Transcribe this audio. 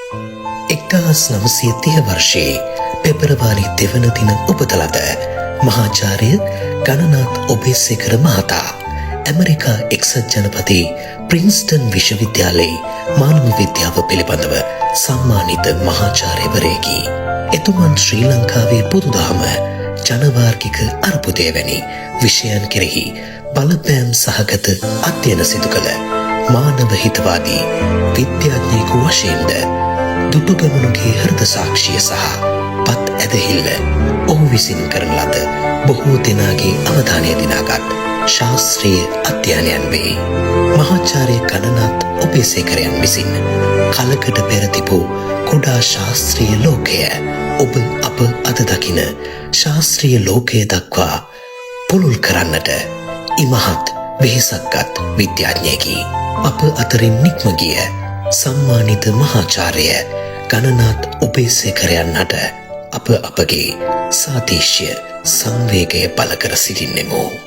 1930 वर्षයේ පෙබරවාරි 2 වන දින උපත ලද මහාචාර්ය ගණනාත් ඔබේසේකර මහතා ඇමරිකා එක්සත් ජනපදයේ ප්‍රින්ස්ටන් විශ්වවිද්‍යාලයේ මානව විද්‍යාව පිළිබඳව සම්මානිත මහාචාර්යවරයෙකි. එතුමන් ශ්‍රී ලංකාවේ බුදුදහම ජනවාර්ගික අර්බුදය වැනි විෂයන් කෙරෙහි බලපෑම් සහගත අධ්‍යයන සිදු කළ මානව හිතවාදී විද්‍යාඥයෙකු වශයෙන්ද දුටුගැමුණුගේ හෘද සාක්ෂිය සහ පත් ඇදහිල්ල ඔහු විසින් කරන ලද බොහෝ දෙනාගේ අවධානය දිනාගත් ශාස්ත්‍රීය අධ්‍යයනයන් වේ. මහාචාර්ය ගණනාත් ඔබේසේකරයන් විසින් කලකට පෙර තිබූ කුඩා ශාස්ත්‍රීය ලෝකය ඔබ අප අද දකින ශාස්ත්‍රීය ලෝකය දක්වා පුළුල් කරන්නට ඉමහත් වෙහෙසක්ගත් විද්‍යාඥයෙකි. අප අතරින් නික්ම ගිය සම්මානිත මහාචාර්ය ගණනාත් ඔබේසේකරයන්ට අප අපගේ සාදේශීය සංවේගය පළ කර සිටින්නෙමු.